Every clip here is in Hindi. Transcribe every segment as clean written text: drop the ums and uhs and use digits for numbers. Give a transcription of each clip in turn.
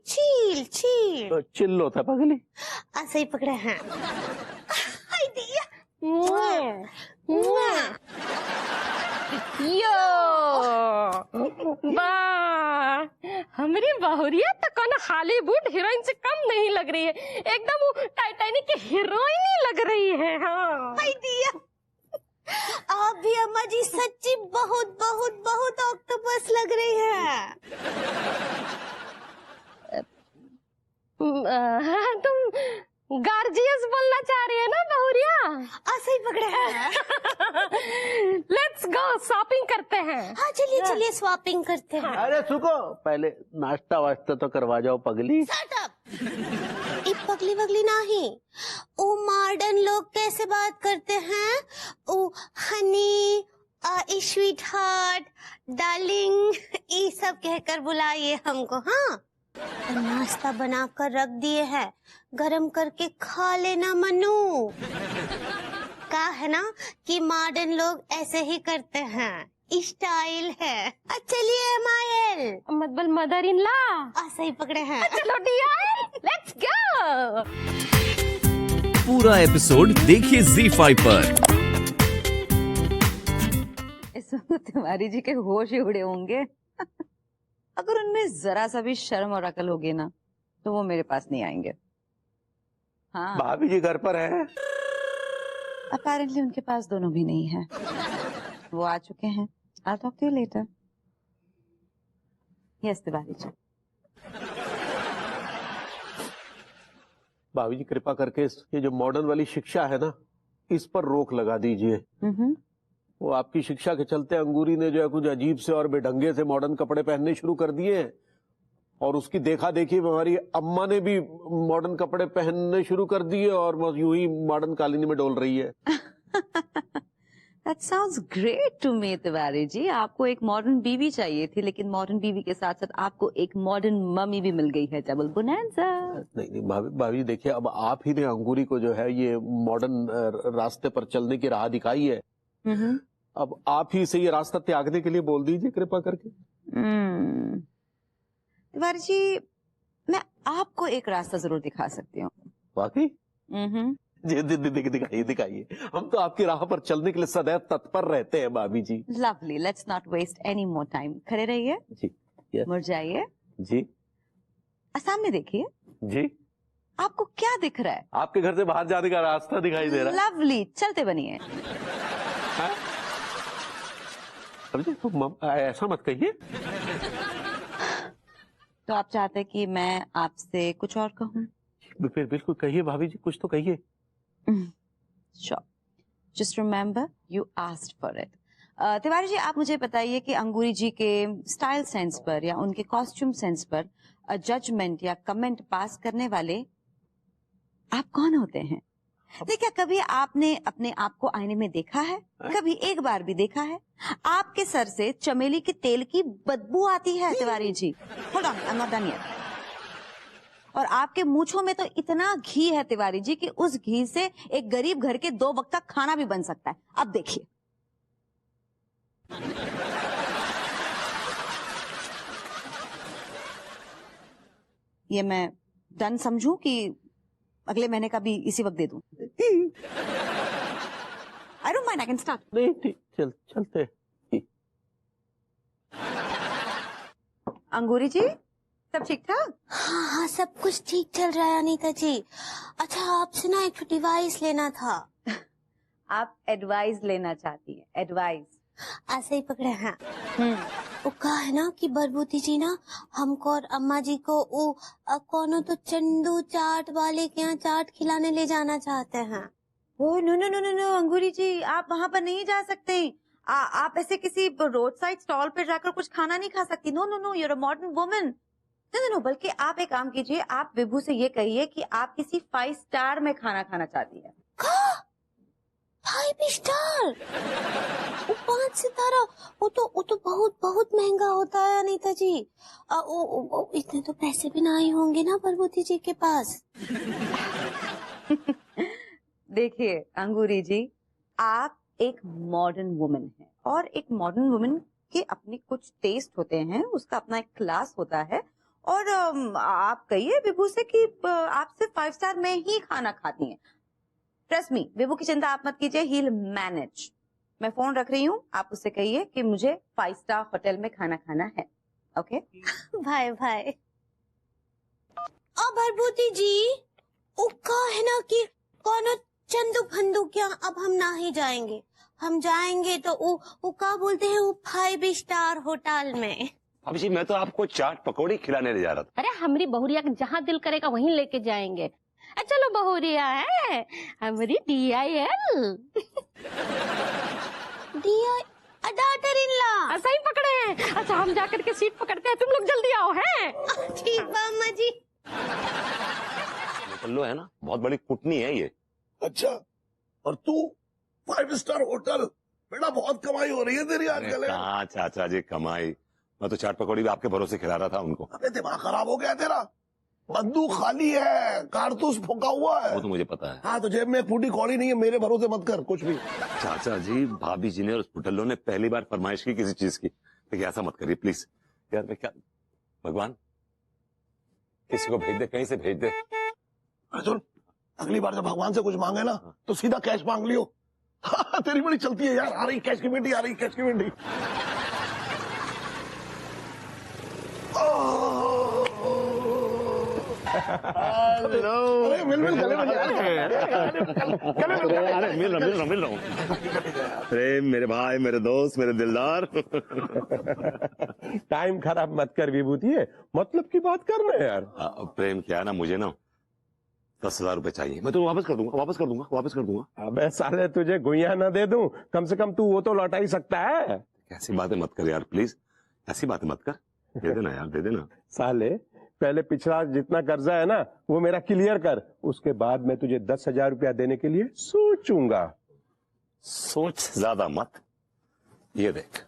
चील चील तो चिल्ल होता पगली। असंही पकडा हा हाय दिया मुआ, मुआ। यो वाह, हमारी बहुरिया तो कौन हॉलीवुड हीरोइन से कम नहीं लग रही है, एकदम वो टाइटैनिक की हीरोइन ही लग रही है। हाँ हाय दिया आप भी अम्मा जी सच्ची बहुत बहुत बहुत ऑक्टोपस लग रही है। तुम गार्जियस बोलना चाह रही है ना बहुरिया? असंही पकडा हा लेट्स गो शॉपिंग करते हैं। हाँ चलिए चलिए स्वैपिंग करते हैं। अरे सुको, पहले नाश्ता वास्ता तो करवा जाओ पगली। Shut up. ये पगली वगली नहीं, वो मॉडर्न लोग कैसे बात करते हैं, वो हनी स्वीट हार्ट डार्लिंग ये सब कहकर बुलाइए हमको। हाँ नाश्ता बनाकर रख दिए हैं, गरम करके खा लेना मनु। का है ना कि मॉडर्न लोग ऐसे ही करते हैं, स्टाइल है। चलिए मायल मत बोल मदर इन लॉ। सही पकड़े हैं। चलो डियर लेट्स गो। पूरा एपिसोड देखिए ZEE5 पर। इस वक्त तिवारी जी के होश ही उड़े होंगे। अगर उनमें जरा सा भी शर्म और अकल होगी ना तो वो मेरे पास नहीं आएंगे। हाँ भाभी जी घर पर है? अपेरेंटली उनके पास दोनों भी नहीं है। वो आ चुके हैं। I'll talk to you later. Yes, Tiwari ji. भाभी जी कृपा करके ये जो मॉडर्न वाली शिक्षा है ना, इस पर रोक लगा दीजिए। वो आपकी शिक्षा के चलते अंगूरी ने जो है कुछ अजीब से और बेढंगे से मॉडर्न कपड़े पहनने शुरू कर दिए हैं, और उसकी देखा देखी हमारी अम्मा ने भी मॉडर्न कपड़े पहनने शुरू कर दिए और यूं ही मॉडर्न कालीनी में डोल रही है। That sounds great to me, Tiwari ji. आपको एक मॉडर्न बीवी चाहिए थी, लेकिन मॉडर्न बीवी के साथ साथ आपको एक मॉडर्न मम्मी भी मिल गई है। Double bonanza. नहीं भाभी देखिए, अब आप ही ने अंगूरी को जो है ये मॉडर्न रास्ते पर चलने की राह दिखाई है। अब आप ही से ये रास्ता त्यागने के लिए बोल दीजिए कृपा करके। तिवारी जी मैं आपको एक रास्ता जरूर दिखा सकती हूँ। वाकई? जी दिखाइए। हम तो आपकी राह पर चलने के लिए सदैव तत्पर रहते हैं भाभी जी। Lovely, let's not waste any more time. खड़े रहिए जी। yes. मुरझाइए जी। सामने देखिए जी। आपको क्या दिख रहा है? आपके घर से बाहर जाने का रास्ता दिखाई दे रहा है। लवली, चलते बनिए। ऐसा मत कहिए। तो आप चाहते हैं कि मैं आपसे कुछ और कहूँ? बिल्कुल कहिए भाभी जी, कुछ तो कहिए। Sure. Just remember you asked for it. Tiwari ji आप मुझे बताइए कि अंगूरी जी के स्टाइल सेंस पर या उनके कॉस्ट्यूम सेंस पर जजमेंट या कमेंट पास करने वाले आप कौन होते हैं? देखिए कभी आपने अपने आप को आईने में देखा है? कभी एक बार भी देखा है? आपके सर से चमेली के तेल की बदबू आती है Tiwari ji. Hold on, I'm not done yet. और आपके मूंछों में तो इतना घी है तिवारी जी कि उस घी से एक गरीब घर के 2 वक्त का खाना भी बन सकता है। अब देखिए। ये मैं डन समझूं कि अगले महीने का भी इसी वक्त दे दूं? I don't mind, I can start. नहीं ठीक, चलते। अंगूरी जी सब ठीक ठाक? हाँ सब कुछ ठीक चल रहा है अनीता जी। अच्छा आपसे ना एक डिवाइस लेना था। आप एडवाइस लेना चाहती हैं? एडवाइस ऐसे ही पकड़े हैं। वो कहा है ना कि बरबूती जी ना हमको और अम्मा जी को वो कौनो तो चंदू चाट वाले के यहाँ चाट खिलाने ले जाना चाहते हैं। Oh no no no no no Angoori ji, आप वहाँ पर नहीं जा सकते। आप ऐसे किसी रोड साइड स्टॉल पे जाकर कुछ खाना नहीं खा सकती। No no no, you're a modern woman. No, बल्कि आप एक काम कीजिए, आप विभू से ये कहिए कि आप किसी 5 स्टार में खाना खाना चाहती है। 5 स्टार? वो 5 सितारा? वो तो बहुत बहुत महंगा होता है अनीता जी। इतने तो पैसे भी ना ही होंगे ना बरबूती जी के पास। देखिए अंगूरी जी, आप एक मॉडर्न वुमन हैं और एक मॉडर्न वुमन के अपने कुछ टेस्ट होते हैं, उसका अपना एक क्लास होता है और आप कहिए विभू से कि आप सिर्फ 5 स्टार में ही खाना खाती हैं। ट्रस्ट मी, विभू की चिंता आप मत कीजिए, ही विल मैनेज। मैं फोन रख रही हूँ, आप उससे कहिए कि मुझे 5 स्टार होटल में खाना खाना है। ओके भाई भाई अब भरभूति जी वो का है ना कि कौन चंदू फंदू क्या अब हम ना ही जाएंगे, हम जाएंगे तो वो का बोलते हैं वो 5 स्टार होटल में। भाभी जी मैं तो आपको चाट पकौड़ी खिलाने ले जा रहा था। अरे हमारी बहुरिया का जहाँ दिल करेगा वहीं लेके जाएंगे। चलो बहुरिया है हमारी DIL। डॉटर इन लॉ सही पकड़े हैं। अच्छा हम जाकर के सीट पकड़ते हैं, तुम लोग जल्दी आओ। हैं ठीक बा अम्मा जी। लो है ना, बहुत बड़ी कुटनी है ये। अच्छा, और तू 5 स्टार होटल, बेटा बहुत कमाई हो रही है तेरी आजकल। कहाँ चाचा जी कमाई, मैं तो चाट पकौड़ी भी आपके भरोसे खिला रहा था उनको। अबे दिमाग खराब हो गया तेरा, बंदूक खाली है, कारतूस फूका हुआ है। वो तो मुझे पता है। हाँ तो जेब में एक फूटी कौड़ी नहीं है, मेरे भरोसे मत कर कुछ भी। चाचा जी भाभी जी ने और पुटल्लो ने पहली बार फरमाइश की किसी चीज की, लेकिन ऐसा मत करिए प्लीज। यार मैं क्या, भगवान किसी को भेज दे, कहीं से भेज दे। अरे सुन, अगली बार जब भगवान से कुछ मांगे ना तो सीधा कैश मांग लियो। हाँ, तेरी बड़ी चलती है यार, आ रही कैश की मिट्टी, आ रही कैश की मिट्टी। अरे मिल गले में अरे मिल रहा हूँ। अरे मेरे भाई, मेरे दोस्त, मेरे दिलदार। टाइम खराब मत कर विभूति, मतलब की बात करना है यार। प्रेम क्या है ना, मुझे ना 10,000 रुपए चाहिए। मैं तो वापस कर दूंगा। अबे साले तुझे गुइया ना दे दूं, कम से कम तू वो तो लौटा ही सकता है। ऐसी बातें मत कर यार प्लीज, ऐसी बातें मत कर। दे देना यार, दे देना। साले पहले पिछला जितना कर्जा है ना वो मेरा क्लियर कर, उसके बाद मैं तुझे 10,000 रुपया देने के लिए सोचूंगा। सोच ज्यादा मत। ये देख,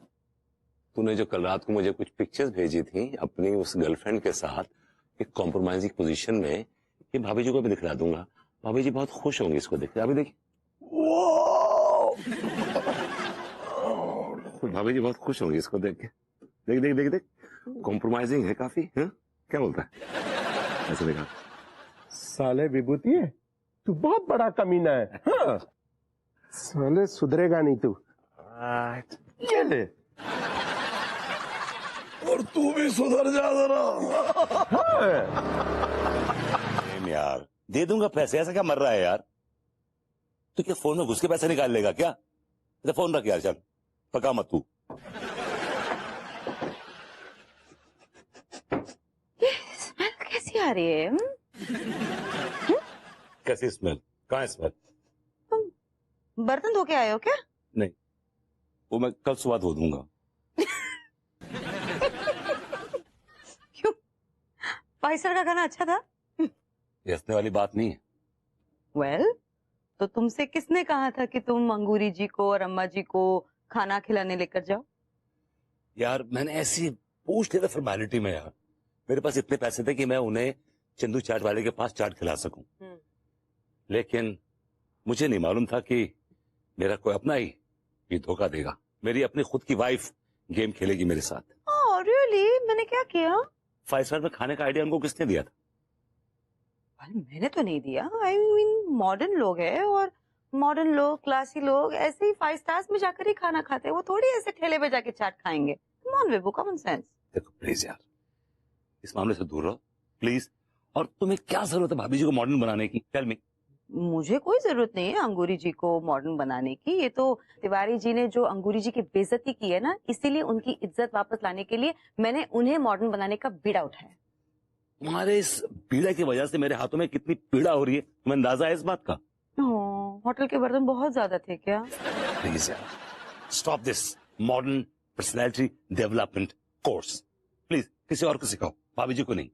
तूने जो कल रात को मुझे कुछ पिक्चर्स भेजी थी अपनी उस गर्लफ्रेंड के साथ, एक कॉम्प्रोमाइजिंग पोजीशन में, ये भाभी जी को भी दिखला दूंगा। भाभी जी बहुत खुश होंगे इसको देख के। अभी देखिए, भाभी जी बहुत खुश होंगे इसको देख के। देख देख देख देख, कॉम्प्रोमाइजिंग है काफी। है क्या बोलता है, ऐसे देखा। साले विभूति है, तू बहुत बड़ा कमीना है। हाँ। साले सुधरेगा नहीं तू। ये ले। और तू भी सुधर जा जरा। यार दे दूंगा पैसे, ऐसा क्या मर रहा है यार। तू क्या फोन में घुस के पैसे निकाल लेगा क्या? तो फोन रख यार, चल पका मत तू। ये स्मेल कैसी आ रही है? कैसी स्मेल? कहाँ है स्मेल? तुम बर्तन धो के आए हो क्या? नहीं, वो मैं कल सुबह धो दूंगा। क्यों? 5 स्टार का खाना अच्छा था? हंसने वाली बात नहीं है। वेल, तो तुमसे किसने कहा था कि तुम अंगूरी जी को और अम्मा जी को खाना खिलाने लेकर जाओ? यार मैंने ऐसी पूछ लिया था फॉर्मेलिटी में यार। मेरे पास इतने पैसे थे कि मैं उन्हें चंदू चाट वाले के पास चाट खिला सकूं, लेकिन मुझे नहीं मालूम था कि मेरा कोई अपना ही ये धोखा देगा। मेरी अपनी खुद की वाइफ गेम खेलेगी मेरे साथ। Oh really? मैंने क्या किया? 5 स्टार में खाने का आइडिया उनको किसने दिया था? मैंने तो नहीं दिया। आई मीन मॉडर्न लोग हैं, और मॉडर्न लोग, क्लासी लोग ऐसे ही 5 स्टार्स में जाकर ही खाना खाते हैं। वो थोड़ी ऐसे ठेले पे जाके चाट खाएंगे। Come on Vibhu, common sense. देखो प्लीज यार, इस मामले से दूर रहो प्लीज। और तुम्हें क्या जरूरत है भाभी जी को मॉडर्न बनाने की? Tell me. मुझे कोई जरूरत नहीं है अंगूरी जी को मॉडर्न बनाने की। ये तो तिवारी जी ने जो अंगूरी जी की बेइज्जती की है ना, इसीलिए उनकी इज्जत वापस लाने के लिए मैंने उन्हें मॉडर्न बनाने का बीड़ा उठाया। तुम्हारे इस पीड़ा की वजह से मेरे हाथों में कितनी पीड़ा हो रही है, तुम्हें अंदाजा है इस बात का? होटल के बर्तन बहुत ज्यादा थे क्या? प्लीज यार, stop this modern personality development course. Please किसी और को सिखाओ, भाभी जी को नहीं।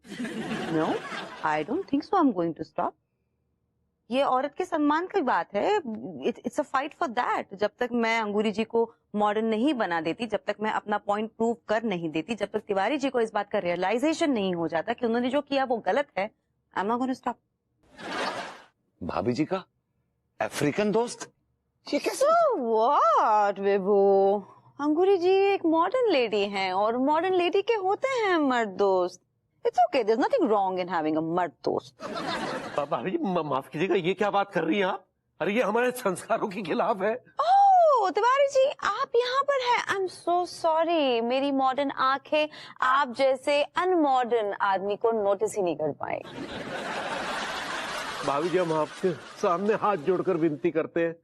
No, I don't think so. I am going to stop. ये औरत के सम्मान की बात है। It's a fight for that. जब तक मैं अंगूरी जी को मॉडर्न नहीं बना देती, जब तक मैं अपना पॉइंट प्रूव कर नहीं देती, जब तक तिवारी जी को इस बात का रियलाइजेशन नहीं हो जाता कि उन्होंने जो किया वो गलत है, I am not going to stop. भाभी जी का अफ्रीकन दोस्त? ये कैसे? व्हाट विभू, अंगूरी जी एक मॉडर्न लेडी हैं, और मॉडर्न लेडी के होते हैं मर्द दोस्त। It's okay. There's nothing wrong in having a मर्द दोस्त. भाभी जी माफ कीजिएगा, ये क्या बात कर रही हैं आप? अरे ये हमारे संस्कारों के खिलाफ है. ओह तिवारी जी, आप यहाँ पर हैं. I'm so sorry. मेरी मॉडर्न आंखें आप जैसे अनमॉडर्न आदमी को नोटिस ही नहीं कर पाए. भाभी जी हम आपके सामने हाथ जोड़कर विनती करते हैं,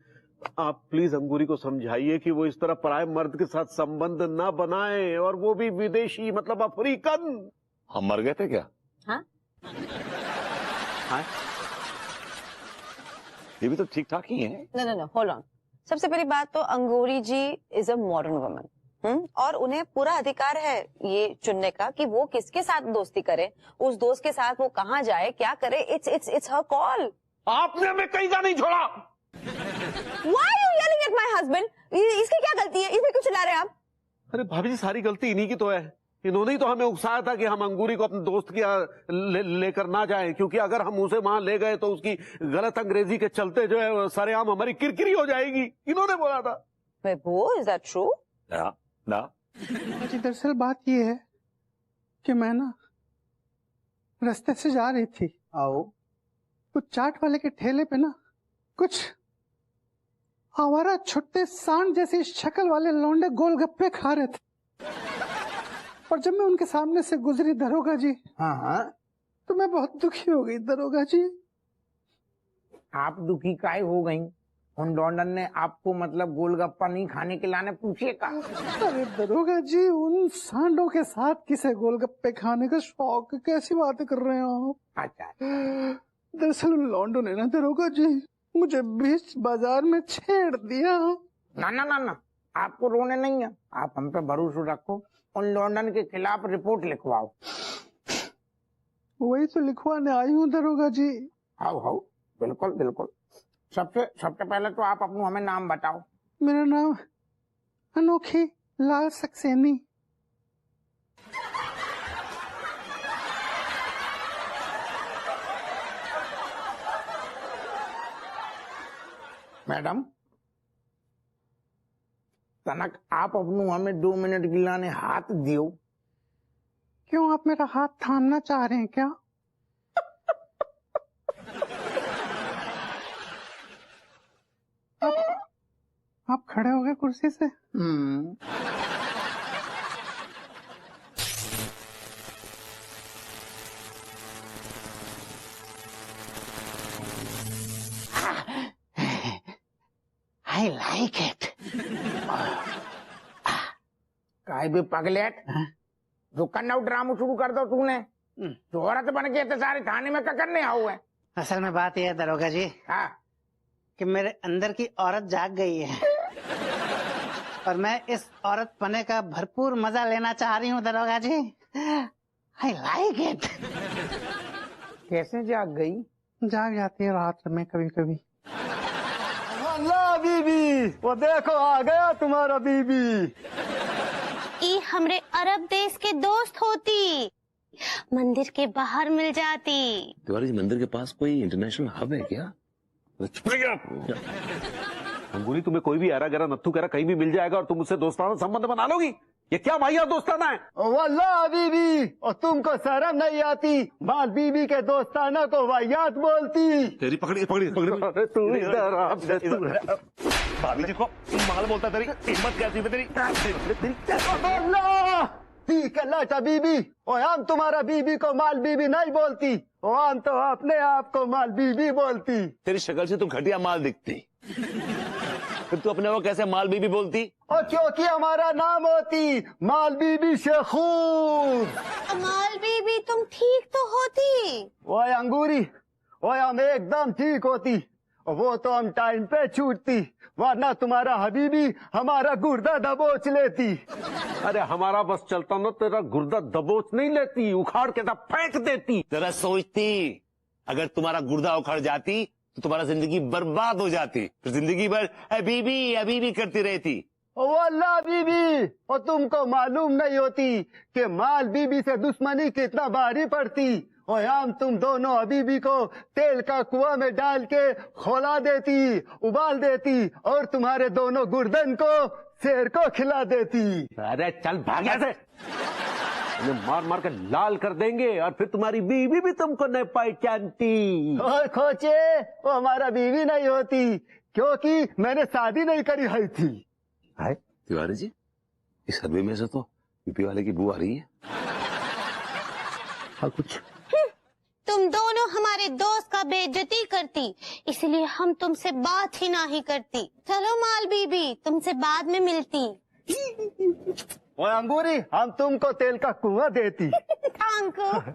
आप प्लीज अंगूरी को समझाइए कि वो इस तरह पराये मर्द के साथ संबंध ना बनाए, और वो भी विदेशी, मतलब अफ्रीकन. हम मर गए थे क्या? हाँ? हाँ? ये भी तो ठीक ठाक ही है. No. Hold on. सबसे पहली बात तो अंगूरी जी इज अ मॉडर्न वुमन. और उन्हें पूरा अधिकार है ये चुनने का कि वो किसके साथ दोस्ती करे, उस दोस्त के साथ वो कहाँ जाए, क्या करे. It's her call. आपने हमें कहीं का नहीं छोड़ा. Why are you yelling at my husband? इसकी क्या गलती है? इसे क्यों चिल्ला रहे हैं आप? अरे भाभी जी सारी गलती इन्हीं की तो है. इन्होंने ही तो हमें उकसाया था कि हम अंगूरी को अपने दोस्त के यहाँ लेकर ना जाएं, क्योंकि अगर हम उसे वहां ले गए तो उसकी गलत अंग्रेजी के चलते जो है सरेआम हमारी किरकिरी हो जाएगी. इन्होंने बोला था. Is that true? ना जी दरअसल बात ये है कि मैं ना रास्ते से जा रही थी, कुछ चाट वाले के ठेले पे ना कुछ आवारा छुट्टे सांड जैसी शक्ल वाले लौंडे गोलगप्पे खा रहे थे. और जब मैं उनके सामने से गुजरी दरोगा जी, हाँ, तो मैं बहुत दुखी हो गई. दरोगा जी आप दुखी काहे हो गई? उन डॉन्डन ने आपको मतलब गोलगप्पा नहीं खाने के लाने पूछे का? अरे दरोगा जी, उन सांडों के साथ किसे गोलगप्पे खाने का शौक? कैसी बातें कर रहे हैं आप? अच्छा. दरअसल उन लौंडों ने ना दरोगा जी मुझे बीच बाजार में छेड़ दिया. ना, आपको रोने नहीं है. आप हम पे भरोसा रखो, उन लॉन्डन के खिलाफ रिपोर्ट लिखवाओ. वही तो लिखवाने आई हूँ दरोगा जी. आओ, बिल्कुल. सबसे पहले तो आप अपना हमें नाम बताओ. मेरा नाम अनोखी लाल सक्सेनी. मैडम तनक आप अपनू हमें 2 मिनट गिलाने हाथ दियो. क्यों, आप मेरा हाथ थामना चाह रहे हैं क्या? आप खड़े हो गए कुर्सी से. I like it. काय भी पगलेट, जो कन्नौ ड्रामा शुरू कर दो तूने. जो औरत बन के तो सारे थाने में क्या करने आओ है? असल में बात यह है दरोगा जी हाँ, कि मेरे अंदर की औरत जाग गई है और मैं इस औरत पने का भरपूर मजा लेना चाह रही हूँ दरोगा जी. I like it. कैसे जाग गई? जाग जाती है रात में कभी कभी. अल्लाह बीबी, वो देखो आ गया तुम्हारा बीबी. ये हमरे अरब देश के दोस्त होती, मंदिर के बाहर मिल जाती. तिवारी जी मंदिर के पास कोई इंटरनेशनल हब है क्या? अंगूरी तुम्हें कोई भी ऐरा गैरा नत्थू गैरा कहीं भी मिल जाएगा और तुम उससे दोस्ताना संबंध बना लोगी? ये क्या भैया दोस्ताना है? वल्लाह बीबी, और तुमको शर्म नहीं आती? बाल बीबी के दोस्ताना को वाहियात बोलती. तेरी पकड़ी. अरे तू इधर आ, भाभी जी को माल बोलता, तेरी हिम्मत कैसी है तेरी? अल्लाह ठीक है लाटा बीबी, और हम तुम्हारा बीबी को माल बीबी नहीं बोलती, और हम तो अपने आप को माल बीबी बोलती. तेरी शक्ल से तुम घटिया माल दिखती, फिर तू अपने को कैसे माल बीबी बोलती? और क्योंकि हमारा नाम होती माल बीबी से खूब. कमाल बीबी तुम ठीक तो होती. वो अंगूरी, वो हम एकदम ठीक होती, और वो तो हम टाइम पे छूटती, वरना तुम्हारा हबीबी हमारा गुर्दा दबोच लेती. अरे हमारा बस चलता ना, तेरा गुर्दा दबोच नहीं लेती, उखाड़ के तब फेंक देती. जरा सोचती, अगर तुम्हारा गुर्दा उखड़ जाती तो तुम्हारा जिंदगी बर्बाद हो जाती, फिर जिंदगी भर अबीबी करती रहती. वल्लाह बीबी, और तुमको मालूम नहीं होती कि माल बीबी से दुश्मनी कितना भारी पड़ती. और हम तुम दोनों हबीबी को तेल का कुआं में डाल के खोला देती, उबाल देती, और तुम्हारे दोनों गुर्दन को शेर को खिला देती. अरे चल भाग यहाँ से. उन्हें मार मार कर लाल कर देंगे और फिर तुम्हारी बीवी भी तुमको नहीं पहचानती। और खोचे, वो हमारा बीवी नहीं होती, क्योंकि मैंने शादी नहीं करी हुई थी। तिवारी जी, इस सर्वे में से तो यूपी वाले की बू आ रही है। हाँ कुछ तुम दोनों हमारे दोस्त का बेइज्जती करती, इसलिए हम तुमसे बात ही नहीं करती। चलो माल बीबी, तुमसे बाद में मिलती। और अंगूरी, हम तुमको तेल का कुआं देती। अंकु,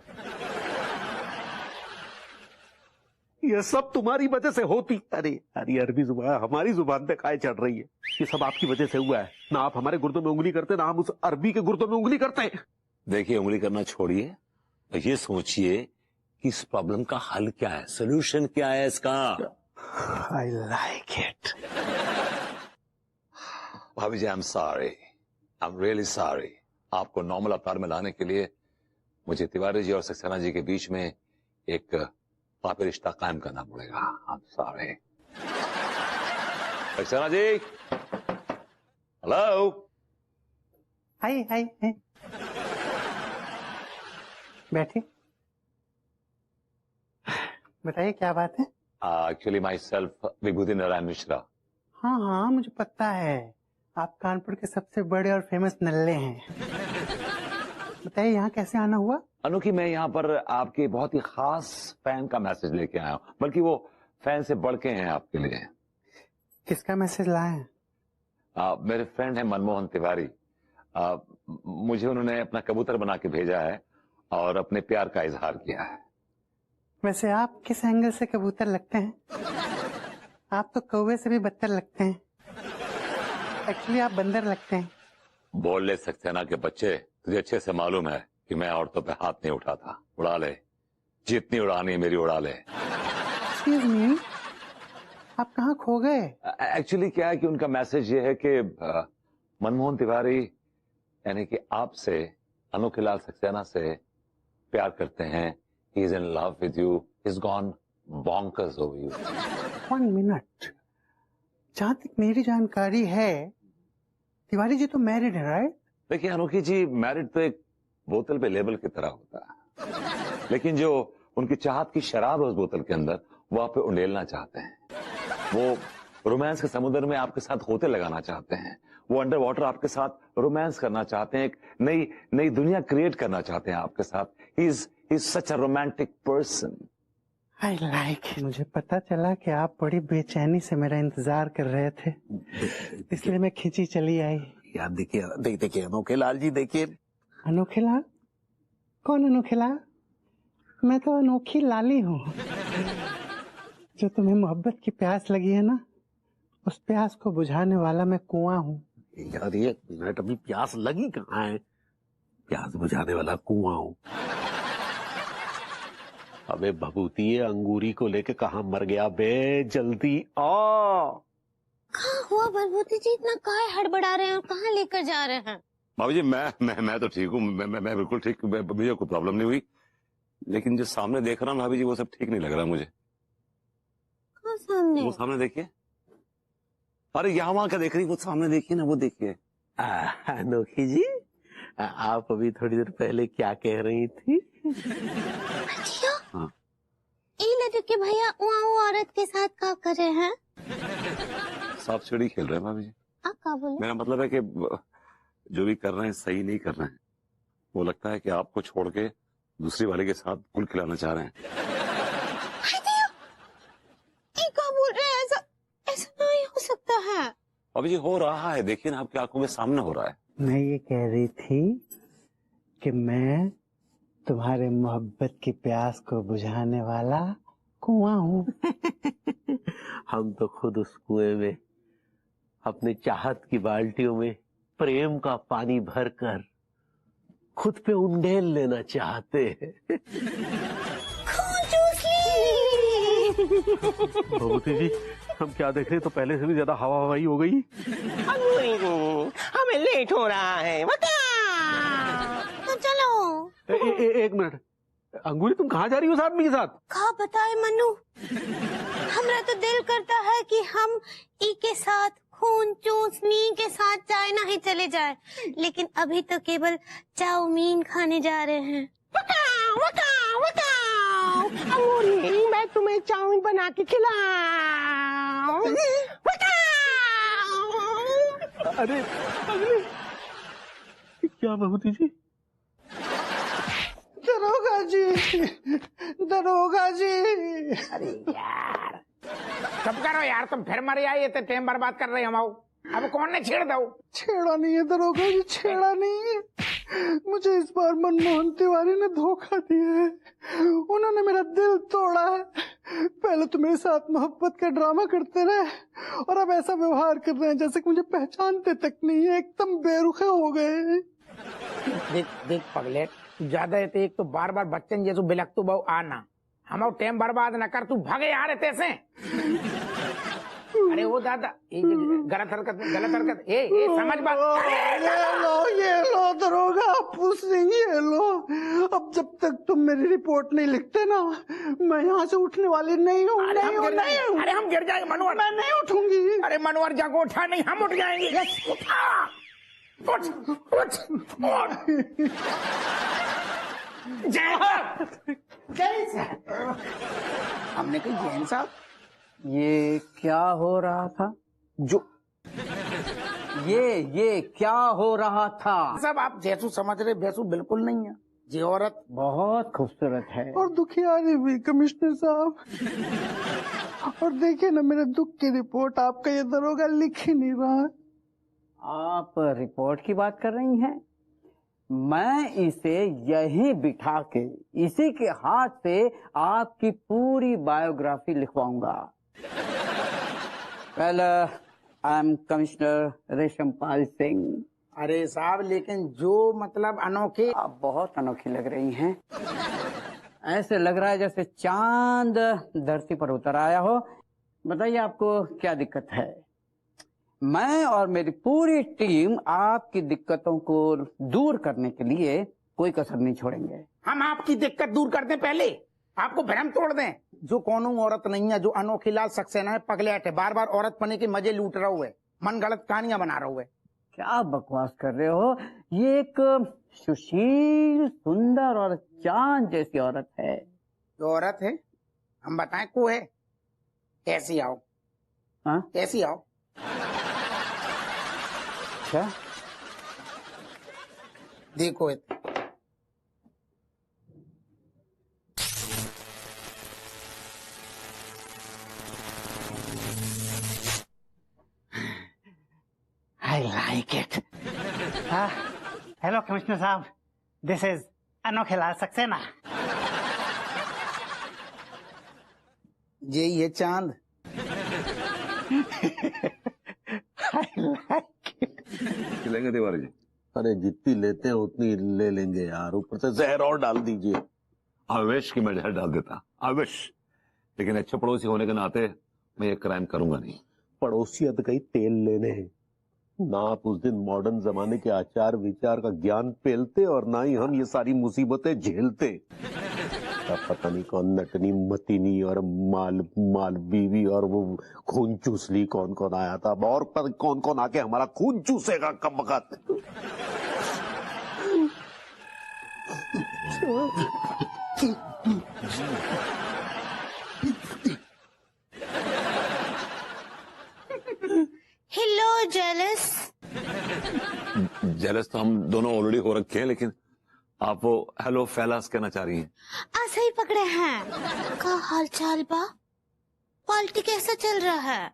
ये सब तुम्हारी वजह से होती। अरे अरे अरबी जुबान हमारी जुबान पे काय चढ़ रही है। ये सब आपकी वजह से हुआ है। ना आप हमारे गुर्दों में उंगली करते, ना हम उस अरबी के गुर्दों में उंगली करते। देखिए, उंगली करना छोड़िए, ये सोचिए कि इस प्रॉब्लम का हल क्या है, सोल्यूशन क्या है इसका। I like it. भाभी जी, I am sorry, I am really sorry. आपको नॉर्मल अवतार में लाने के लिए मुझे तिवारी जी और सक्सेना जी के बीच में एक पापी रिश्ता कायम करना पड़ेगा। I am sorry. Saxena ji, hello. Hi hi hi, बैठिए, बताइए क्या बात है। Actually myself Vibhuti Narayan Mishra. हाँ हाँ, मुझे पता है, आप कानपुर के सबसे बड़े और फेमस नल्ले हैं। बताइए यहाँ कैसे आना हुआ। अनोखी, मैं यहाँ पर आपके बहुत ही खास फैन का मैसेज लेके आया हूँ, बल्कि वो फैन से बढ़ के हैं आपके लिए। किसका मैसेज लाए हैं। मेरे फ्रेंड है मनमोहन तिवारी। मुझे उन्होंने अपना कबूतर बना के भेजा है और अपने प्यार का इजहार किया है। वैसे आप किस एंगल से कबूतर लगते हैं। आप तो कौवे से भी बदतर लगते हैं। एक्चुअली आप बंदर लगते हैं। बोल ले सक्सेना के बच्चे, तुझे अच्छे से मालूम है कि मैं औरतों पे हाथ नहीं उठाता। उड़ा ले, जितनी उड़ानी है मेरी उड़ा ले। एक्सक्यूज मी, आप कहाँ खो गए। एक्चुअली क्या है कि उनका मैसेज ये है कि मनमोहन तिवारी यानी कि आपसे, अनोखे लाल सक्सेना से प्यार करते हैं। He is in love with you. He's gone bonkers over you. 1 minute, जहाँ तक मेरी जानकारी है तिवारी जी तो मैरिड है, राइट। देखिए अनोखी जी, मैरिड तो एक बोतल पे लेबल की तरह होता है, लेकिन जो उनकी चाहत की शराब है उस बोतल के अंदर, वो आप पे उंडेलना चाहते हैं। वो रोमांस के समुद्र में आपके साथ होते लगाना चाहते हैं। वो अंडर वाटर आपके साथ रोमांस करना चाहते हैं, एक नई दुनिया क्रिएट करना चाहते हैं आपके साथ। He is such a romantic person. I like. मुझे पता चला कि आप बड़ी बेचैनी से मेरा इंतजार कर रहे थे, इसलिए मैं खिंची चली आई। यार देखिए अनोखे लाल जी, देखिए। अनोखे लाल? कौन अनोखे लाल? मैं तो अनोखी लाली हूँ। जो तुम्हें मोहब्बत की प्यास लगी है ना, उस प्यास को बुझाने वाला मैं कुआं हूँ। यार ये मिनट, अभी प्यास लगी कहाँ है। प्यास बुझाने वाला कुआं हूँ। अबे भभूति, ये अंगूरी को लेके कहाँ मर गया बे, जल्दी आ। कहाँ हुआ भभूति जी, इतना काहे हड़बड़ा रहे हैं और कहाँ लेकर जा रहे हैं। भाभी जी, मैं तो ठीक हूँ, मैं बिल्कुल ठीक, मुझे कोई प्रॉब्लम नहीं हुई, लेकिन जो सामने देख रहा हूँ भाभी जी, वो सब ठीक नहीं लग रहा मुझे। कहाँ सामने? वो सामने देखिए। अरे यहाँ वहाँ क्या देख रही, वो सामने देखिए ना, वो देखिए। अनोखी जी, आप अभी थोड़ी देर पहले क्या कह रही थी। अच्छा, हाँ। ये लड़के भैया वो औरत के साथ क्या कर रहे हैं। सांप सीढ़ी खेल रहे हैं भाभी जी। आप क्या बोले? मेरा मतलब है कि जो भी कर रहे हैं सही नहीं कर रहे हैं। वो लगता है कि आपको छोड़ के दूसरी वाले के साथ गुल खिलाना चाह रहे हैं। ये क्या बोल रहे हैं, ऐसा नहीं हो सकता है। भाभी जी, हो रहा है, देखिए ना, आपकी आंखों के सामने हो रहा है। मैं ये कह रही थी कि मैं तुम्हारे मोहब्बत की प्यास को बुझाने वाला कुआं हूँ। हम तो खुद उस कुएं में अपने चाहत की बाल्टियों में प्रेम का पानी भरकर खुद पे उंडेल लेना चाहते हैं। भभूति जी, हम क्या देख रहे हैं, तो पहले से भी ज्यादा हवा हवाई हो गई। हमें लेट हो रहा है, बता। तो चलो। एक मिनट, अंगूरी तुम कहाँ जा रही हो उस आदमी के साथ। कहा बताए मनु, हमरा तो दिल करता है कि हम ई के साथ खून चूसनी के साथ चाइना ही चले जाए, लेकिन अभी तो केवल चाउमीन खाने जा रहे हैं। अंगूरी, मैं तुम्हें चाउमीन बना के खिलाऊं। अरे क्या भभूति जी? दरोगा जी, दरोगा जी। अरे यार चुप करो यार, तुम फिर मर आए थे, टाइम बर्बाद कर रहे हम। अब कौन ने छेड़ दो? छेड़ा नहीं है दरोगा जी, छेड़ा नहीं है। मुझे इस बार मनमोहन तिवारी ने धोखा दिया है। उन्होंने मेरा दिल तोड़ा है। पहले तो मेरे साथ मोहब्बत का ड्रामा करते रहे और अब ऐसा व्यवहार कर रहे हैं जैसे कि मुझे पहचानते तक नहीं है। एकदम बेरुखे हो गए। देख देख पगलेट, ज्यादा है तो एक तो बार बार बच्चन जैसे बिलकतू बहु आना, हम टाइम बर्बाद न कर, तू भागे आ रहे तैसे। अरे वो दादा, गलत हरकत, ए समझ बात। ये लो दरोगा सिंह, ये लो। अब जब तक तुम मेरी रिपोर्ट नहीं लिखते ना, मैं यहाँ से उठने वाली नहीं हूँ। अरे हम गिर जाएंगे मनोहर। मैं नहीं उठूंगी। अरे मनोहर जाको उठा नहीं, हम उठ जाएंगे। उठ। जैन साहब, हमने कहा जैन साहब, ये क्या हो रहा था? जो ये क्या हो रहा था? सब आप जैसू समझ रहे वैसू बिल्कुल नहीं है। ये औरत बहुत खूबसूरत है और दुखियारी भी कमिश्नर साहब। और देखिए ना, मेरे दुख की रिपोर्ट आपका ये दरोगा लिख ही नहीं रहा है। आप रिपोर्ट की बात कर रही हैं? मैं इसे यहीं बिठा के इसी के हाथ से आपकी पूरी बायोग्राफी लिखवाऊंगा। Well, I am commissioner Reshampal Singh. अरे साहब, लेकिन जो मतलब अनोखे। आप बहुत अनोखी लग रही हैं। ऐसे लग रहा है जैसे चांद धरती पर उतर आया हो। बताइए आपको क्या दिक्कत है? मैं और मेरी पूरी टीम आपकी दिक्कतों को दूर करने के लिए कोई कसर नहीं छोड़ेंगे। हम आपकी दिक्कत दूर कर दें, पहले आपको भ्रम तोड़ दें। जो कौनो औरत नहीं है, जो अनोखी लाल सक्सेना है, पगलेट है, बार बार औरत पने के मजे लूट रहा हुए, मन गलत कहानियां बना रहा हुए। क्या बकवास कर रहे हो? ये एक सुशील, सुंदर और चांद जैसी औरत है। जो औरत है, हम बताएं को है? कैसी आओ? हाँ, कैसी आओ? अच्छा, देखो I like it. Hello commissioner साहब, दिस इज अनोखे लाल सक्सेना। यही है चांद। लेंगे तिवारी जी? अरे जितनी लेते हैं उतनी ले लेंगे यार, ऊपर से जहर और डाल दीजिए। आवेश की मैं जहर डाल देता, आवेश। लेकिन अच्छे पड़ोसी होने के नाते मैं ये क्राइम करूंगा नहीं। पड़ोसियत का ही तेल लेने हैं ना। आप उस दिन मॉडर्न जमाने के आचार विचार का ज्ञान पेलते और ना ही हम ये सारी मुसीबतें झेलते। पता नहीं कौन नटनी मतीनी और माल बीवी और वो खून चूसली कौन कौन आया था, और पर कौन कौन आके हमारा खून चूसेगा कब वक्त। Hello jealous. जेलस तो हम दोनों ऑलरेडी हो रखे हैं, लेकिन आप वो हेलो फेलास कहना चाह रही हैं। ऐसे ही पकड़े हैं। का हाल चाल बा? पार्टी कैसा चल रहा है?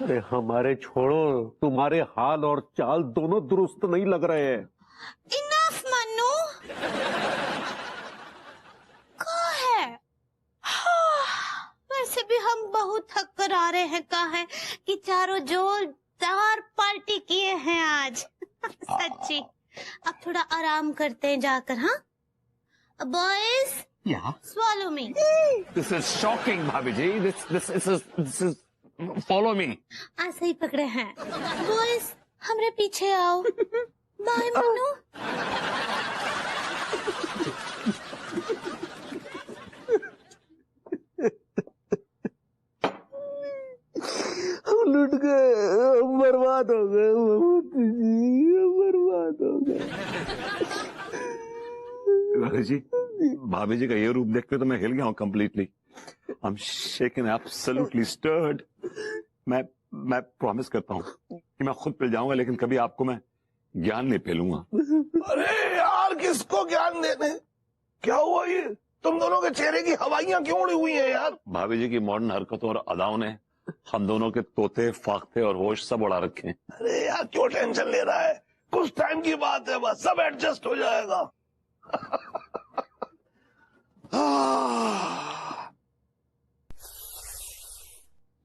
अरे हमारे छोड़ो, तुम्हारे हाल और चाल दोनों दुरुस्त नहीं लग रहे हैं। इनफ मनु। का है? वैसे भी हम बहुत थक कर आ रहे हैं। का है कि चारों जोरदार पार्टी किए हैं आज। सच्ची। अब थोड़ा आराम करते हैं जाकर। हाँ boys, swallow me. This is shocking, भाभी जी। This is follow me. ऐसे ही पकड़े हैं। बॉयज, हमरे पीछे आओ। बाय मनु। हम लुट गए। भाभी जी का ये रूप देख के तो मैं हिल गया हूँ completely. I am shaken, absolutely stirred. मैं प्रॉमिस करता हूँ कि मैं खुद पिल जाऊंगा, लेकिन कभी आपको मैं ज्ञान नहीं पिलूंगा। अरे यार, किसको ज्ञान देने? क्या हुआ ये? तुम दोनों के चेहरे की हवाइयां क्यों उड़ी हुई हैं यार? भाभी जी की मॉडर्न हरकतों और अदाओं ने हम दोनों के तोते, फाख्ते और होश सब उड़ा रखे हैं। अरे यार, क्यों टेंशन ले रहा है? कुछ टाइम की बात है, बस सब एडजस्ट हो जाएगा।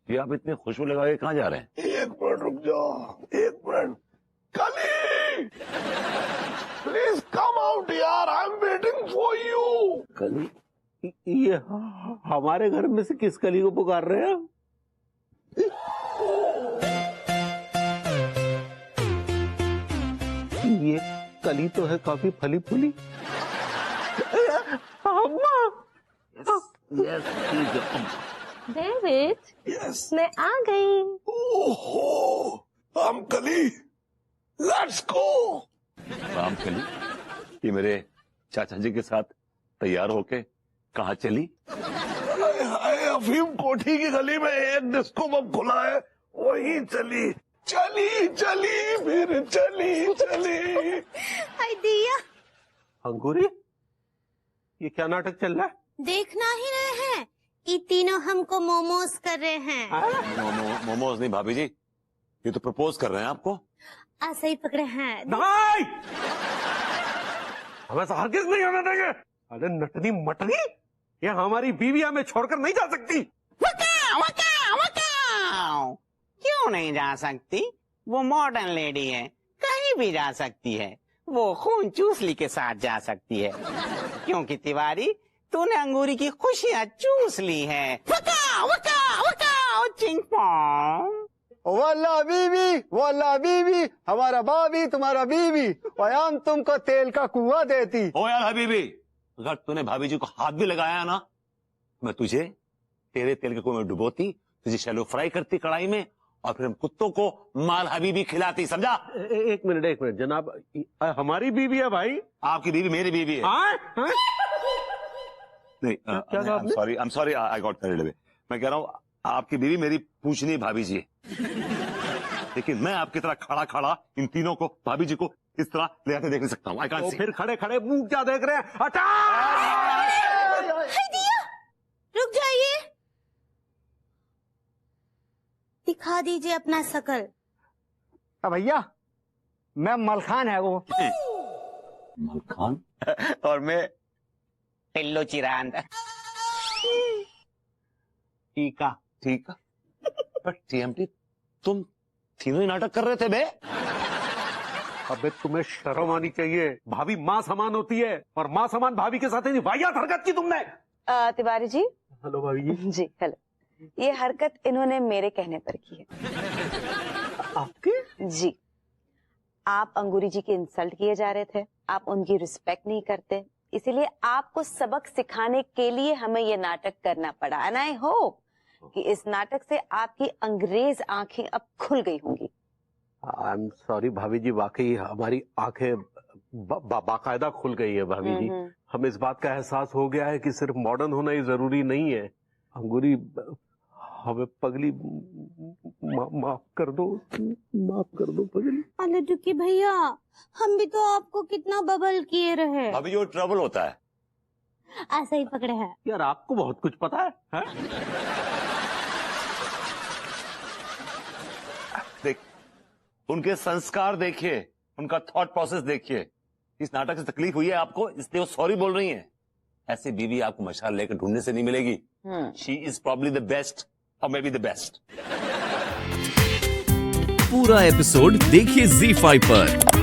ये आप इतनी खुशबू लगा के कहाँ जा रहे हैं? एक मिनट रुक जाओ, एक मिनट। कली, प्लीज कम आउट यार, I am waiting for you. कली? ये हमारे घर में से किस कली को पुकार रहे हैं? ये कली तो है काफी फली फूली। अम्मा। Yes, please, डेविड, यस, मैं आ गई। ओहो, हम कली, लेट्स गो। राम कली, ये मेरे चाचा जी के साथ तैयार होके कहाँ चली? हाय, अफीम कोठी की गली में एक डिस्को पब खुला है, वही चली चली चली फिर चली चली। आइडिया अंकुरी, ये क्या नाटक चल रहा है? देखना ही रहे हैं कि तीनों हमको मोमोज कर रहे हैं। मोमोज नहीं भाभी जी, ये तो प्रपोज कर रहे हैं आपको। ऐसे ही पकड़े हैं। नहीं, हमें हरगिज नहीं होने देंगे। अरे नटनी मटनी, ये हमारी बीवी हमें छोड़कर नहीं जा सकती। वका, वका, वका। क्यों नहीं जा सकती? वो मॉडर्न लेडी है, कहीं भी जा सकती है। वो खून चूसली के साथ जा सकती है, क्योंकि तिवारी तूने अंगूरी की खुशियाँ चूस ली है। वका, वका, वका, चिंग पोंग। वाला बीबी, हमारा भाभी तुम्हारा बीबी, और हम तुमको तेल का कुआं देती। ओ यार हबीबी, अगर तूने भाभी जी को हाथ भी लगाया ना, मैं तुझे तेरे तेल के कुएं में डुबोती, तुझे शैलो फ्राई करती कढ़ाई में, और फिर हम कुत्तों को माल हबीबी खिलाती, समझा? एक मिनट जनाब, हमारी बीवी है भाई। आपकी बीवी मेरी बीवी है। हाँ? नहीं, क्या कहा आपने? आई am sorry, I got carried away. मैं कह रहा हूँ आपकी बीवी मेरी पूछनी भाभी जी है, लेकिन मैं आपकी तरह खड़ा खड़ा इन तीनों को, भाभी जी को इस तरह ले आते देख नहीं सकता हूँ। I can't see. फिर खड़े खड़े मुंह क्या देख रहे हैं? हटा! आइडिया, रुक जाइए, दिखा दीजिए अपना शकल। भैया, मैं मलखान है वो। मलखान? और मैं टिल्लो चिरांद। ठीक है, पर टीएमटी तुम तीनों ही नाटक कर रहे थे बे। अबे तुम्हें शर्म आनी चाहिए। भाभी माँ समान होती है, और माँ समान भाभी के साथ वाहियात हरकत की तुमने। तिवारी जी। हेलो भाभी जी। जी हेलो। ये हरकत इन्होंने मेरे कहने पर की है। आपके? जी, आप अंगूरी जी की इंसल्ट किए जा रहे थे, आप उनकी रिस्पेक्ट नहीं करते, इसीलिए आपको सबक सिखाने के लिए हमें ये नाटक करना पड़ा। एंड आई होप कि इस नाटक से आपकी अंग्रेज आंखें अब खुल गई होंगी। आई एम सॉरी भाभी जी, वाकई हमारी आंखें बाकायदा खुल गई है भाभी जी। हमें इस बात का एहसास हो गया है कि सिर्फ मॉडर्न होना ही जरूरी नहीं है। अंगूरी, हमें पगली माफ कर दो पगली। अरे दुखी भैया, हम भी तो आपको कितना बबल किए रहे। भाभी जी वो ट्रबल होता है। ऐसा ही पकड़े हैं। यार आपको बहुत कुछ पता है, है? देख, उनके संस्कार देखिए, उनका थॉट प्रोसेस देखिए। इस नाटक से तकलीफ हुई है आपको, इसलिए वो सॉरी बोल रही हैं। ऐसी बीवी आपको मशाल लेकर ढूंढने से नहीं मिलेगी। She is probably the best, और मे बी द बेस्ट। पूरा एपिसोड देखिए ZEE5 पर।